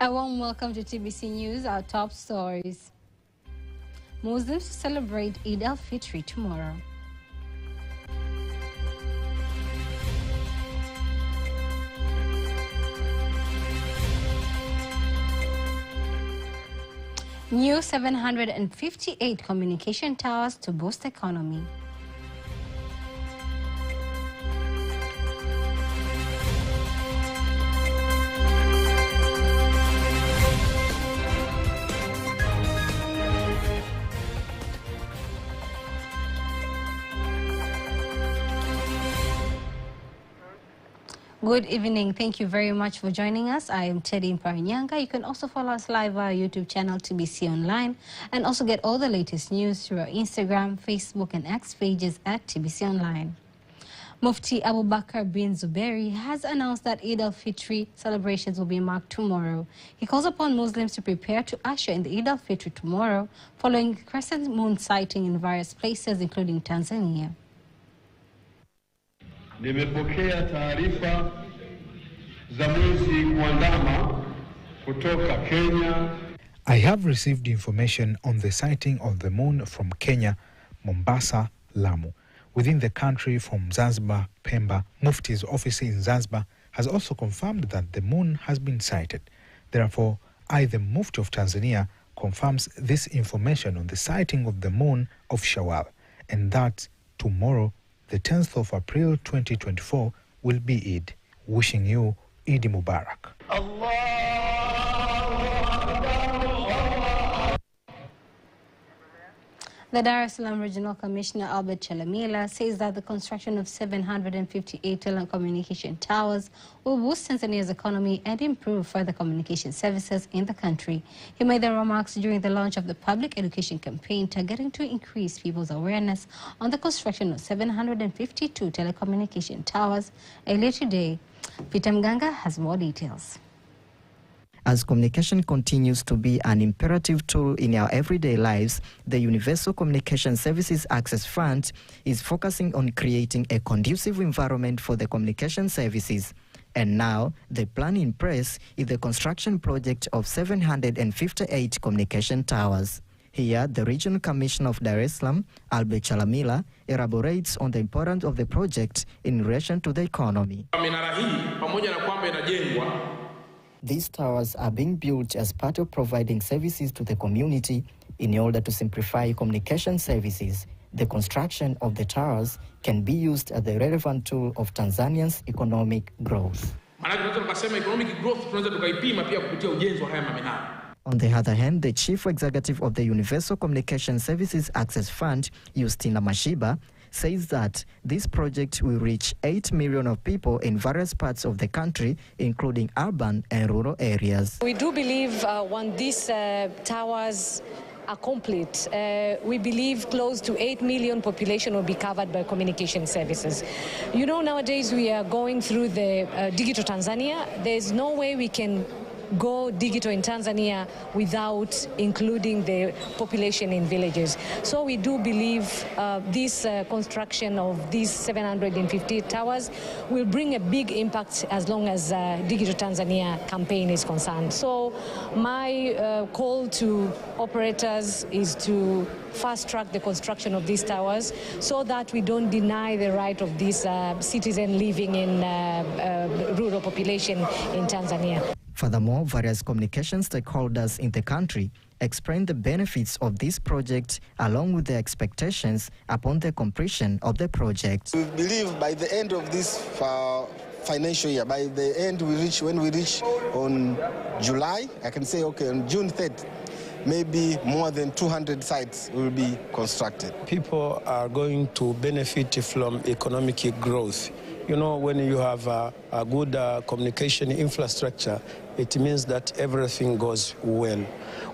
A warm welcome to TBC News, our top stories. Muslims celebrate Eid al-Fitr tomorrow. New 758 communication towers to boost economy. Good evening. Thank you very much for joining us. I am Teddy Mparinyanga. You can also follow us live on our YouTube channel, TBC Online, and also get all the latest news through our Instagram, Facebook, and X pages at TBC Online. Mufti Abu Bakr bin Zuberi has announced that Eid al-Fitr celebrations will be marked tomorrow. He calls upon Muslims to prepare to usher in the Eid al-Fitr tomorrow, following crescent moon sighting in various places, including Tanzania. Nimepokea taarifa za mwezi kuandama kutoka Kenya. I have received information on the sighting of the moon from Kenya, Mombasa, Lamu. Within the country from Zanzibar, Pemba, Mufti's office in Zanzibar has also confirmed that the moon has been sighted. Therefore, I, the Mufti of Tanzania, confirms this information on the sighting of the moon of Shawwal, and that tomorrow, the 10th of April 2024, will be Eid. Wishing you Eid Mubarak. The Dar es Salaam Regional Commissioner Albert Chalamila says that the construction of 758 telecommunication towers will boost Tanzania's economy and improve further communication services in the country. He made the remarks during the launch of the public education campaign targeting to increase people's awareness on the construction of 752 telecommunication towers earlier today. Peter Mganga has more details. As communication continues to be an imperative tool in our everyday lives, the Universal Communication Services Access Fund is focusing on creating a conducive environment for the communication services. And now, the plan in place is the construction project of 758 communication towers. Here, the Regional Commissioner of Dar es Salaam, Albert Chalamila, elaborates on the importance of the project in relation to the economy. These towers are being built as part of providing services to the community in order to simplify communication services. The construction of the towers can be used as the relevant tool of Tanzania's economic growth. On the other hand, the Chief Executive of the Universal Communication Services Access Fund, Justina Mashiba, says that this project will reach 8 million of people in various parts of the country, including urban and rural areas. We do believe when these towers are complete, we believe close to 8 million population will be covered by communication services. You know, nowadays we are going through the digital Tanzania. There's no way we can go digital in Tanzania without including the population in villages. So we do believe this construction of these 750 towers will bring a big impact as long as Digital Tanzania campaign is concerned. So my call to operators is to fast-track the construction of these towers so that we don't deny the right of these citizens living in rural population in Tanzania. Furthermore, various communication stakeholders in the country explained the benefits of this project along with their expectations upon the completion of the project. We believe by the end of this financial year, by the end when we reach on July, I can say, okay, on June 3rd, maybe more than 200 sites will be constructed. People are going to benefit from economic growth. You know, when you have a good communication infrastructure, it means that everything goes well.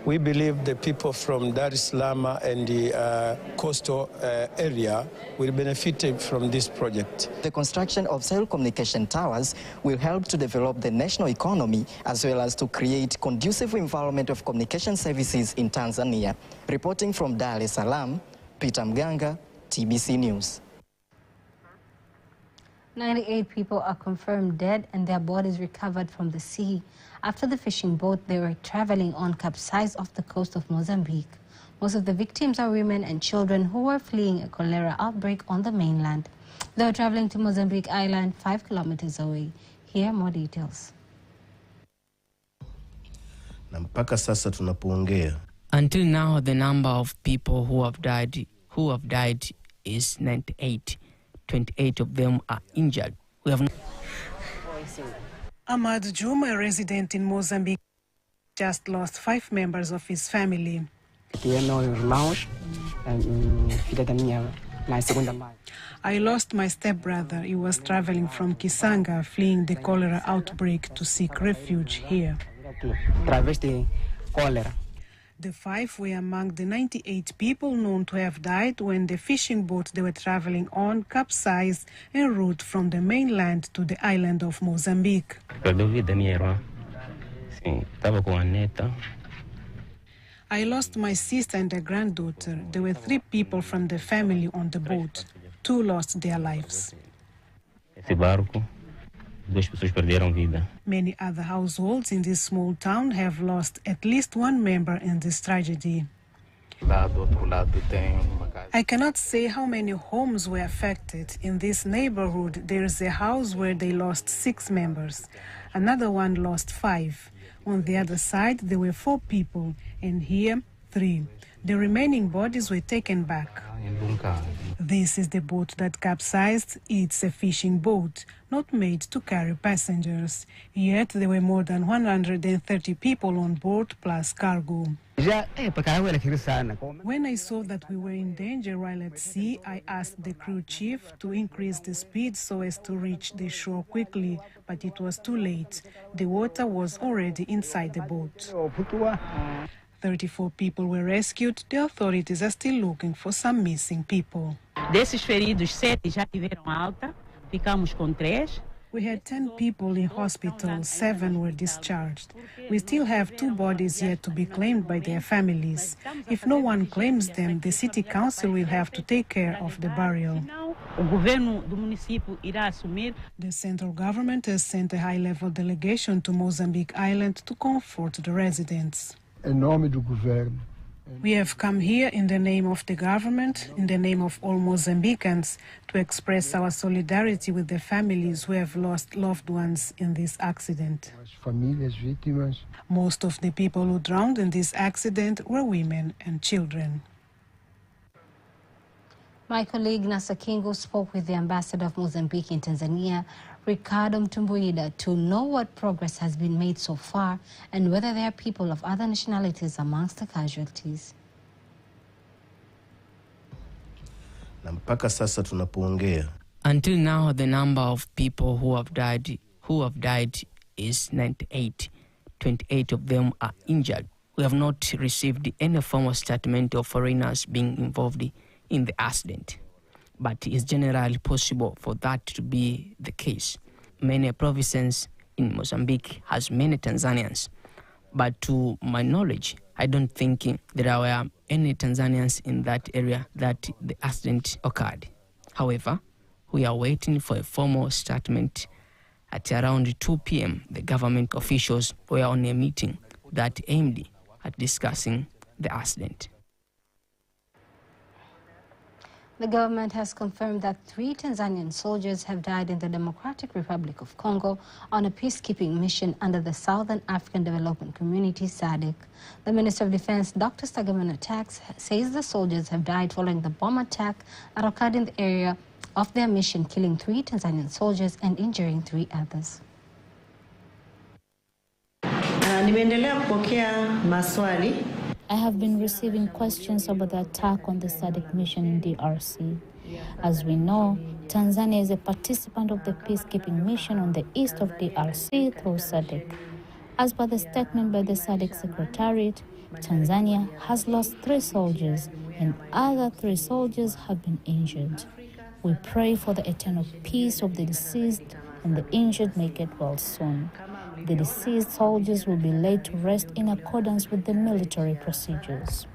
We believe the people from Dar es Salaam and the coastal area will benefit from this project. The construction of telecommunication towers will help to develop the national economy as well as to create conducive environment of communication services in Tanzania. Reporting from Dar es Salaam, Peter Mganga, TBC News. 98 people are confirmed dead and their bodies recovered from the sea after the fishing boat they were traveling on capsized off the coast of Mozambique. Most of the victims are women and children who were fleeing a cholera outbreak on the mainland. They were traveling to Mozambique Island, 5 kilometers away. Here, more details. Na mpaka sasa tunapoongea, until now the number of people who have died is 98. 28 of them are injured. We have Ahmad Juma, a resident in Mozambique, just lost 5 members of his family. I lost my stepbrother. He was traveling from Kisanga, fleeing the cholera outbreak to seek refuge here. The 5 were among the 98 people known to have died when the fishing boat they were traveling on capsized en route from the mainland to the island of Mozambique. I lost my sister and a granddaughter. There were 3 people from the family on the boat. 2 lost their lives. Many other households in this small town have lost at least 1 member in this tragedy. I cannot say how many homes were affected. In this neighborhood, there is a house where they lost 6 members. Another one lost 5. On the other side, there were 4 people, and here, 3. The remaining bodies were taken back. This is the boat that capsized. It's a fishing boat, not made to carry passengers. Yet there were more than 130 people on board plus cargo. When I saw that we were in danger while at sea, I asked the crew chief to increase the speed so as to reach the shore quickly, but it was too late. The water was already inside the boat. 34 people were rescued. The authorities are still looking for some missing people. Desses feridos, 7 já tiveram alta. Ficamos com 3. We had 10 people in hospital, 7 were discharged. We still have 2 bodies yet to be claimed by their families. If no one claims them, the city council will have to take care of the burial. O governo do município irá assumir. The central government has sent a high-level delegation to Mozambique Island to comfort the residents. Em nome do governo. We have come here in the name of the government, in the name of all Mozambicans, to express our solidarity with the families who have lost loved ones in this accident. As famílias vítimas. Most of the people who drowned in this accident were women and children. My colleague Nasa Kingo spoke with the ambassador of Mozambique in Tanzania, Ricardo Mtumbuida, to know what progress has been made so far and whether there are people of other nationalities amongst the casualties. na mpaka sasa tunapoongea, until now the number of people who have died is 98. 28 of them are injured. We have not received any formal statement of foreigners being involved in the accident, but it is generally possible for that to be the case. Many provinces in Mozambique has many Tanzanians, but to my knowledge, I don't think there were any Tanzanians in that area that the accident occurred. However, we are waiting for a formal statement. At around 2 p.m., the government officials were on a meeting that aimed at discussing the accident. The government has confirmed that 3 Tanzanian soldiers have died in the Democratic Republic of Congo on a peacekeeping mission under the Southern African Development Community, SADC. The Minister of Defense, Dr. Stagamano Tax, says the soldiers have died following the bomb attack that occurred in the area of their mission, killing 3 Tanzanian soldiers and injuring 3 others. Nimeendelea kupokea maswali. I have been receiving questions about the attack on the SADC mission in DRC. As we know, Tanzania is a participant of the peacekeeping mission on the east of DRC through SADC. As per the statement by the SADC Secretariat, Tanzania has lost 3 soldiers and other 3 soldiers have been injured. We pray for the eternal peace of the deceased and the injured may get well soon. The deceased soldiers will be laid to rest in accordance with the military procedures.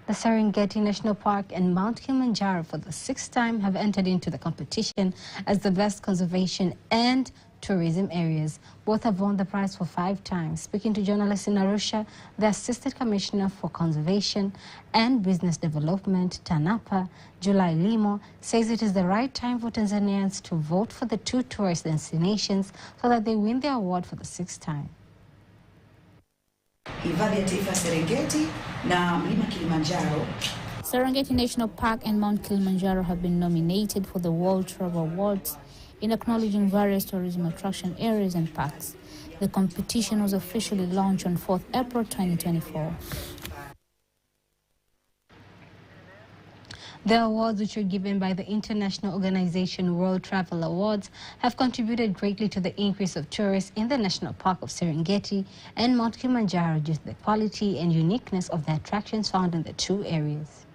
The Serengeti National Park and Mount Kilimanjaro for the 6th time have entered into the competition as the best conservation and tourism areas. Both have won the prize for 5 times. Speaking to journalists in Arusha, the Assistant Commissioner for Conservation and Business Development, TANAPA, July Limo, says it is the right time for Tanzanians to vote for the 2 tourist destinations so that they win the award for the 6th time. Hifadhi ya Taifa Serengeti na Mlima Kilimanjaro. Serengeti National Park and Mount Kilimanjaro have been nominated for the World Travel Awards in acknowledging various tourism attraction areas and parks. The competition was officially launched on 4th April 2024. The awards, which were given by the international organization World Travel Awards, have contributed greatly to the increase of tourists in the National Park of Serengeti and Mount Kilimanjaro due to the quality and uniqueness of the attractions found in the 2 areas.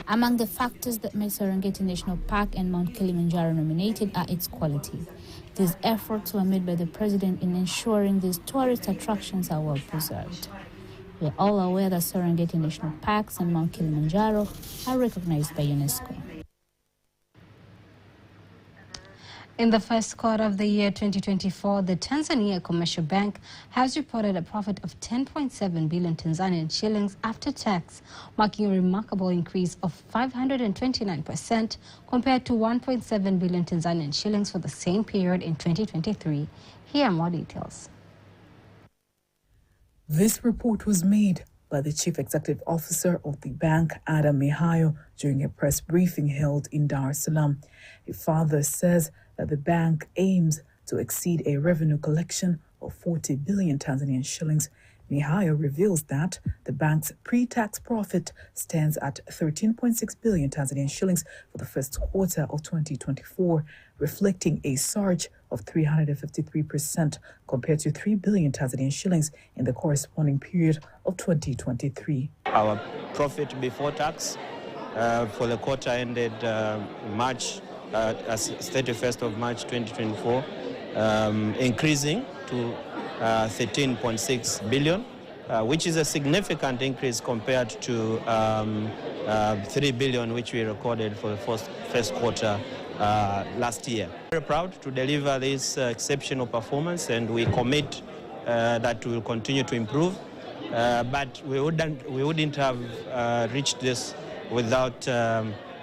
Among the factors that made Serengeti National Park and Mount Kilimanjaro nominated are its quality. These efforts were made by the President in ensuring these tourist attractions are well preserved. We are all aware that Serengeti National Parks and Mount Kilimanjaro are recognized by UNESCO. In the first quarter of the year 2024, the Tanzania Commercial Bank has reported a profit of 10.7 billion Tanzanian shillings after tax, marking a remarkable increase of 529% compared to 1.7 billion Tanzanian shillings for the same period in 2023. Here are more details. This report was made by the Chief Executive Officer of the bank, Adam Mihayo, during a press briefing held in Dar es Salaam. He further says that the bank aims to exceed a revenue collection of 40 billion Tanzanian shillings. Mihayo reveals that the bank's pre-tax profit stands at 13.6 billion Tanzanian shillings for the first quarter of 2024, reflecting a surge of 353% compared to 3 billion Tanzanian shillings in the corresponding period of 2023. Our profit before tax for the quarter ended March, 31st of March 2024, increasing to 13.6 billion, which is a significant increase compared to 3 billion which we recorded for the first quarter last year. Very proud to deliver this exceptional performance, and we commit that we will continue to improve. But we wouldn't have reached this without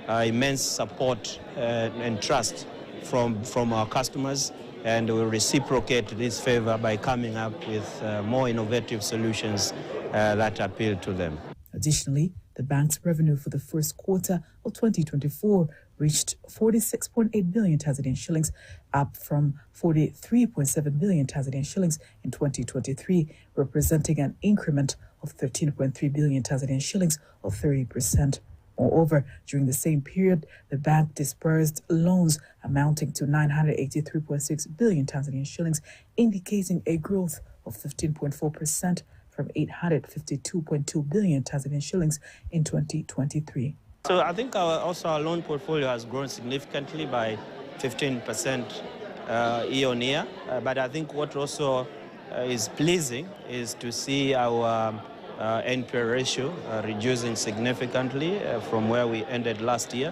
immense support and trust from our customers, and we reciprocate this favor by coming up with more innovative solutions that appeal to them. Additionally, the bank's revenue for the first quarter of 2024 reached 46.8 billion Tanzanian shillings, up from 43.7 billion Tanzanian shillings in 2023, representing an increment of 13.3 billion Tanzanian shillings or 30%. Moreover, during the same period, the bank disbursed loans amounting to 983.6 billion Tanzanian shillings, indicating a growth of 15.4% from 852.2 billion Tanzanian shillings in 2023. So I think our loan portfolio has grown significantly by 15% year on year. But I think what also is pleasing is to see our NPL ratio reducing significantly from where we ended last year.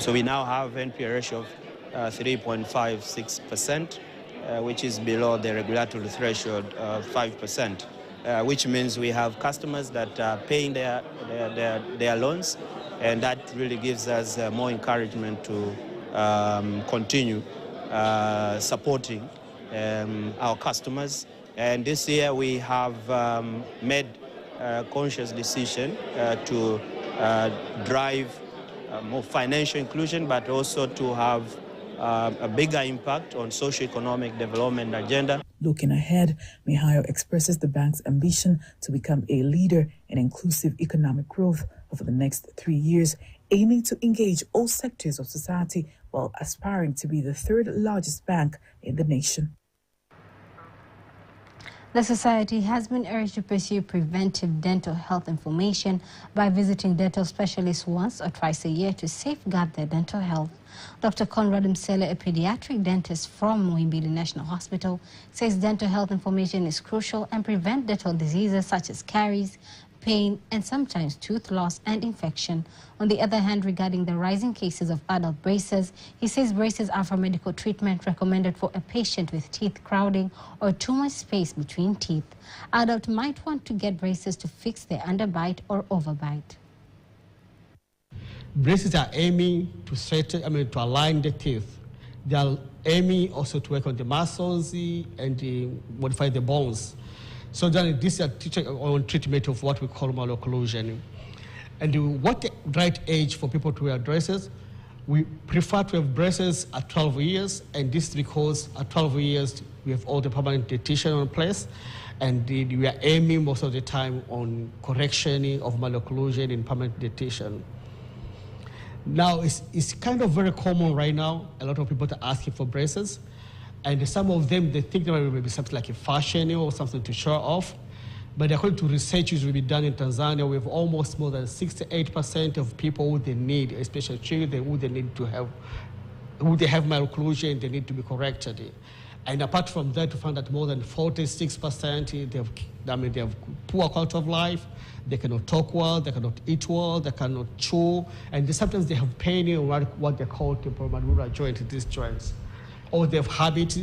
So we now have NPL ratio of 3.56%, which is below the regulatory threshold of 5%, which means we have customers that are paying their loans, and that really gives us more encouragement to continue supporting our customers. And this year we have made a conscious decision to drive more financial inclusion, but also to have a bigger impact on socio-economic development agenda. Looking ahead, Mihayo expresses the bank's ambition to become a leader in inclusive economic growth over the next 3 years, aiming to engage all sectors of society while aspiring to be the 3rd largest bank in the nation. The society has been urged to pursue preventive dental health information by visiting dental specialists once or twice a year to safeguard their dental health. Dr. Conrad Msele, a pediatric dentist from Muhimbili National Hospital, says dental health information is crucial and prevent dental diseases such as caries, pain, and sometimes tooth loss and infection. On the other hand, regarding the rising cases of adult braces, he says braces are for medical treatment recommended for a patient with teeth crowding or too much space between teeth. Adults might want to get braces to fix their underbite or overbite. Braces are aiming to align the teeth. They are aiming also to work on the muscles and modify the bones. So then this is a treatment of what we call malocclusion. And what the right age for people to wear braces? We prefer to have braces at 12 years, and this is because at 12 years we have all the permanent dentition in place, and we are aiming most of the time on correction of malocclusion and permanent dentition. Now, it's kind of very common right now. A lot of people are asking for braces. And some of them, they think there may be something like a fashion or something to show off. But according to research which will be done in Tanzania, we have almost more than 68% of people who they need, especially children, who they have malocclusion, they need to be corrected. And apart from that, we found that more than 46% they have poor quality of life. They cannot talk well, they cannot eat well, they cannot chew, and sometimes they have pain in what they call temporomandibular joint, these joints. Or they have habit,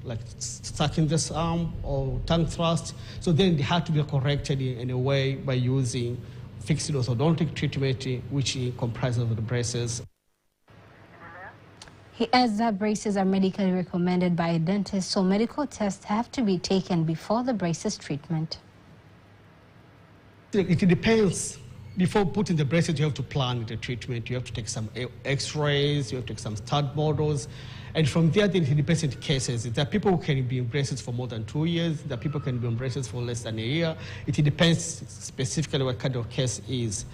like sucking this arm or tongue thrust. So then they have to be corrected in a way by using fixed orthodontic treatment, which comprises of the braces. He adds that braces are medically recommended by a dentist, so medical tests have to be taken before the braces treatment. It depends. Before putting the braces, you have to plan the treatment. You have to take some x-rays, you have to take some stud models. And from there, then it depends on the cases. There are people who can be in braces for more than 2 years. There are people who can be in braces for less than a year. It depends specifically what kind of case is.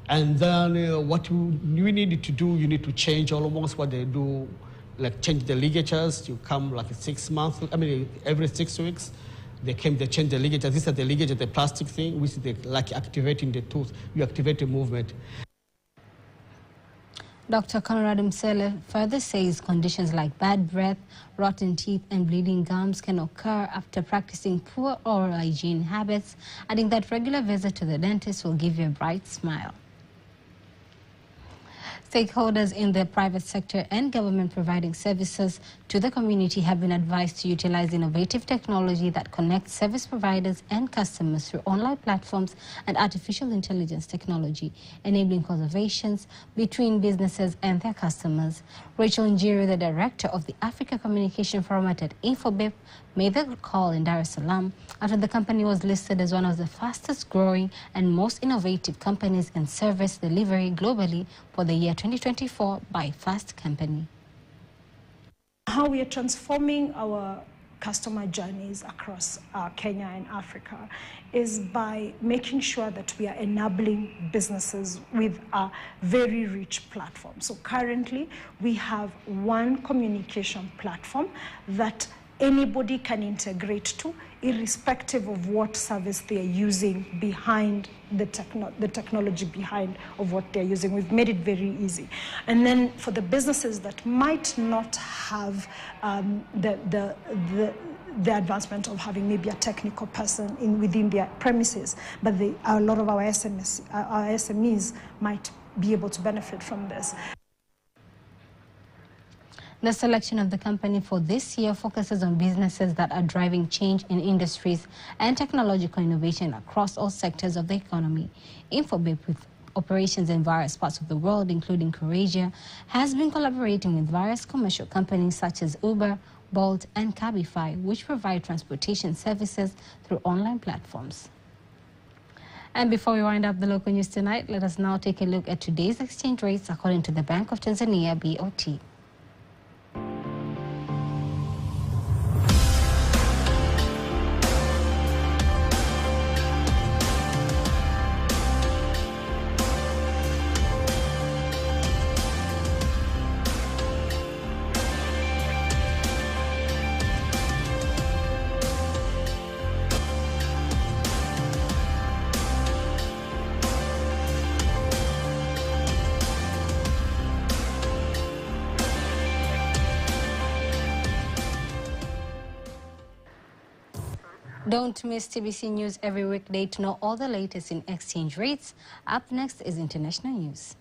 And then what you need to do, you need to change almost what they do, like change the ligatures. You come like 6 months, every 6 weeks. They change the ligatures. These are the ligatures, the plastic thing, which they like activating the tooth. You activate the movement. Dr. Conrad Msele further says conditions like bad breath, rotten teeth, and bleeding gums can occur after practicing poor oral hygiene habits, adding that regular visit to the dentist will give you a bright smile. Stakeholders in the private sector and government providing services to the community have been advised to utilize innovative technology that connects service providers and customers through online platforms and artificial intelligence technology, enabling conversations between businesses and their customers. Rachel Njiri, the director of the Africa Communication Forum at InfoBip, made the call in Dar es Salaam after the company was listed as one of the fastest growing and most innovative companies in service delivery globally for the year 2024 by Fast Company. How we are transforming our customer journeys across Kenya and Africa is by making sure that we are enabling businesses with a very rich platform. So currently we have one communication platform that anybody can integrate to, irrespective of what service they are using behind the technology behind of what they're using. We've made it very easy. And then for the businesses that might not have the advancement of having maybe a technical person within their premises, but a lot of our SMEs might be able to benefit from this. The selection of the company for this year focuses on businesses that are driving change in industries and technological innovation across all sectors of the economy. InfoBip, with operations in various parts of the world, including Croatia, has been collaborating with various commercial companies such as Uber, Bolt, and Cabify, which provide transportation services through online platforms. And before we wind up the local news tonight, let us now take a look at today's exchange rates according to the Bank of Tanzania, BOT. Don't miss TBC News every weekday to know all the latest in exchange rates. Up next is international news.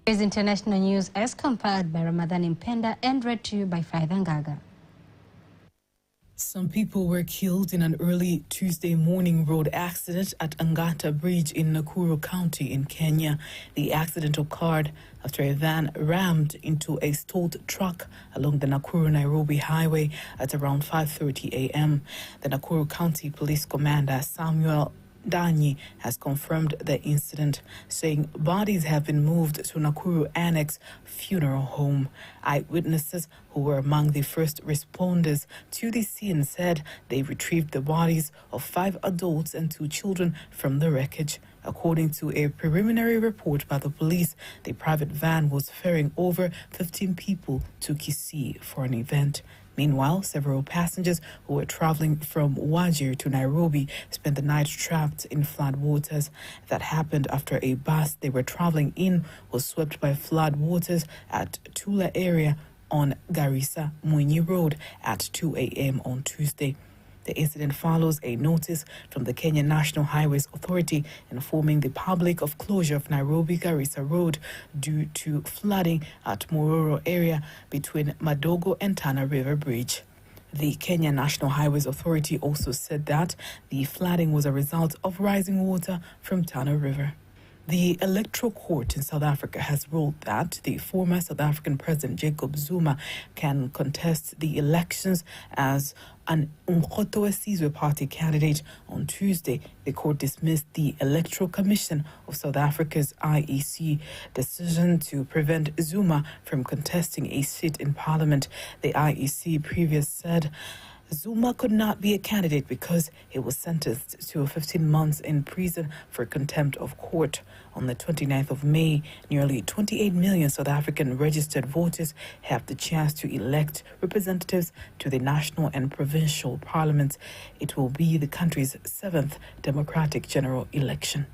Here's international news as compiled by Ramadhan Impenda and read to you by Faida Ngaga. Some people were killed in an early Tuesday morning road accident at Angata Bridge in Nakuru County in Kenya. The accident occurred after a van rammed into a stalled truck along the Nakuru-Nairobi highway at around 5:30 a.m. The Nakuru County Police Commander Samuel Danyi has confirmed the incident, saying bodies have been moved to Nakuru Annex Funeral Home. Eyewitnesses who were among the first responders to the scene said they retrieved the bodies of 5 adults and 2 children from the wreckage. According to a preliminary report by the police, the private van was ferrying over 15 people to Kisii for an event. Meanwhile, several passengers who were traveling from Wajir to Nairobi spent the night trapped in flood waters. That happened after a bus they were traveling in was swept by flood waters at Tula area on Garissa Mwinyi Road at 2 a.m. on Tuesday. The incident follows a notice from the Kenya National Highways Authority informing the public of closure of Nairobi-Garissa Road due to flooding at Mororo area between Madogo and Tana River Bridge. The Kenya National Highways Authority also said that the flooding was a result of rising water from Tana River. The Electoral Court in South Africa has ruled that the former South African President Jacob Zuma can contest the elections as an Umkhonto we Sizwe party candidate on Tuesday. The court dismissed the Electoral Commission of South Africa's IEC decision to prevent Zuma from contesting a seat in parliament. The IEC previously said Zuma could not be a candidate because he was sentenced to 15 months in prison for contempt of court. On the 29th of May, nearly 28 million South African registered voters have the chance to elect representatives to the national and provincial parliaments. It will be the country's 7th democratic general election.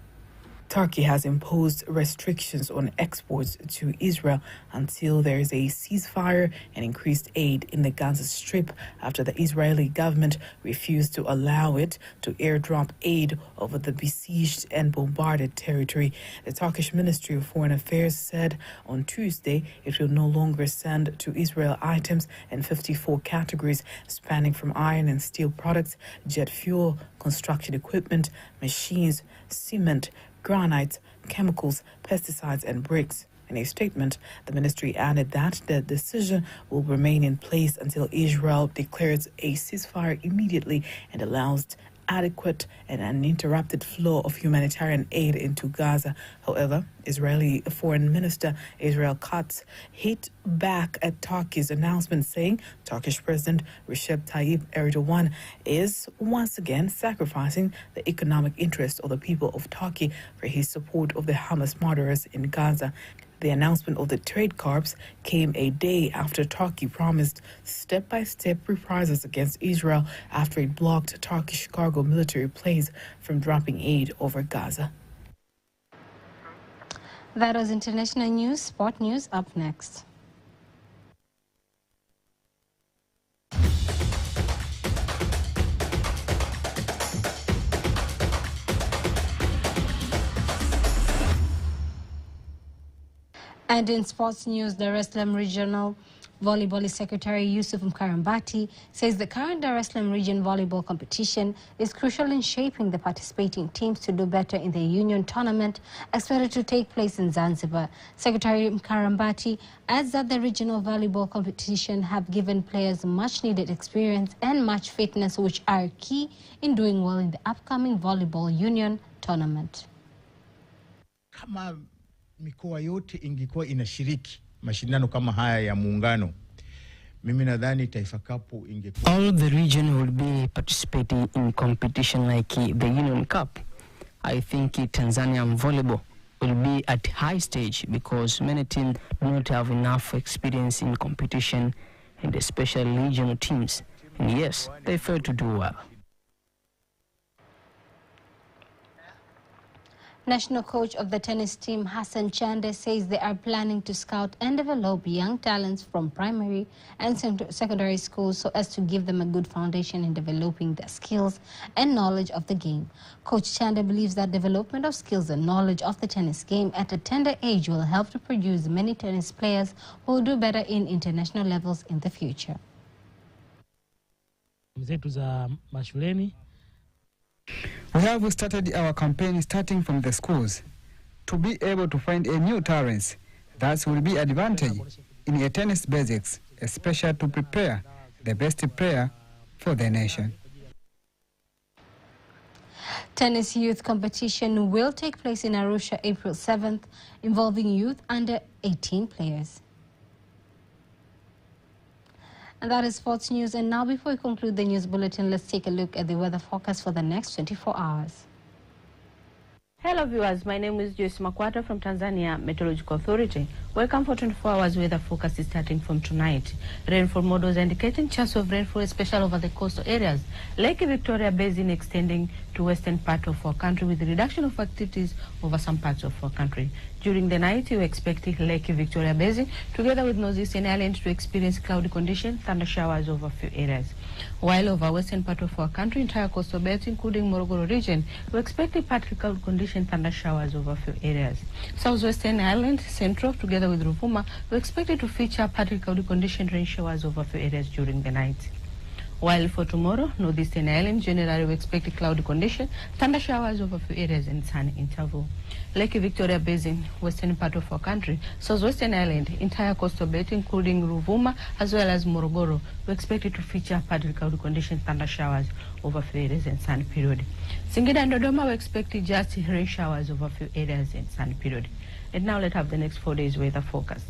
Turkey has imposed restrictions on exports to Israel until there is a ceasefire and increased aid in the Gaza Strip after the Israeli government refused to allow it to airdrop aid over the besieged and bombarded territory. The Turkish Ministry of Foreign Affairs said on Tuesday it will no longer send to Israel items in 54 categories spanning from iron and steel products, jet fuel, construction equipment, machines, cement, granite, chemicals, pesticides and bricks. In a statement, the ministry added that the decision will remain in place until Israel declares a ceasefire immediately and allows adequate and uninterrupted flow of humanitarian aid into Gaza. However, Israeli Foreign Minister Israel Katz hit back at Turkey's announcement, saying Turkish President Recep Tayyip Erdogan is once again sacrificing the economic interests of the people of Turkey for his support of the Hamas murderers in Gaza. The announcement of the trade curbs came a day after Turkey promised step-by-step reprisals against Israel after it blocked Turkish cargo military planes from dropping aid over Gaza. That was international news. Sport news up next. And in sports news, the Dar es Salaam Regional Volleyball Secretary Yusuf Mkarambati says the current Dar es Salaam Region Volleyball competition is crucial in shaping the participating teams to do better in the Union tournament expected to take place in Zanzibar. Secretary Mkarambati adds that the regional volleyball competition have given players much needed experience and match fitness, which are key in doing well in the upcoming Volleyball Union tournament. Mikoa yote ingekuwa inashiriki mashindano kama haya ya muungano, mimi nadhani Taifa Cup ingekuwa all the region will be participating in competition like the Union Cup. I think Tanzania volleyball will be at high stage because many teams do not have enough experience in competition, and especially regional teams. And yes, they fail to do well. National coach of the tennis team, Hassan Chande, says they are planning to scout and develop young talents from primary and secondary schools so as to give them a good foundation in developing their skills and knowledge of the game. Coach Chande believes that development of skills and knowledge of the tennis game at a tender age will help to produce many tennis players who will do better in international levels in the future. We have started our campaign starting from the schools to be able to find a new talents that will be advantage in a tennis basics, especially to prepare the best player for the nation. Tennis youth competition will take place in Arusha April 7th, involving youth under 18 players. And that is sports news. And now, before we conclude the news bulletin, let's take a look at the weather forecast for the next 24 hours. Hello viewers, my name is Joyce Makwata from Tanzania Meteorological Authority. Welcome for 24 hours weather forecast is starting from tonight. Rainfall models indicating chance of rainfall, especially over the coastal areas. Lake Victoria Basin extending to western part of our country with reduction of activities over some parts of our country. During the night, we expect Lake Victoria Basin together with northeastern island to experience cloudy conditions, thunder showers over a few areas. While over western part of our country, entire coastal belt including Morogoro region, we expect a partly cloudy condition, thunder showers over a few areas. Southwestern island, central together with Ruvuma, we expect it to feature partly cloudy condition, rain showers over a few areas during the night. While for tomorrow, northeastern island, generally we expect a cloudy condition, thunder showers over a few areas and sun interval. Lake Victoria Basin, western part of our country, southwestern island, entire coastal belt including Ruvuma as well as Morogoro, we expect it to feature partly cloudy condition, thunder showers over a few areas and sun period. Singida and Dodoma, we expect just rain showers over a few areas and sun period. And now let's have the next 4 days weather forecast.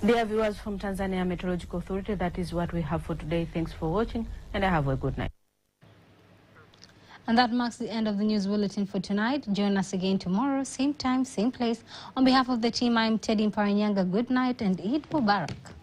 Dear viewers from Tanzania Meteorological Authority, that is what we have for today. Thanks for watching and have a good night. And that marks the end of the news bulletin for tonight. Join us again tomorrow, same time, same place. On behalf of the team, I'm Teddy Mparinyanga. Good night and Eid Mubarak.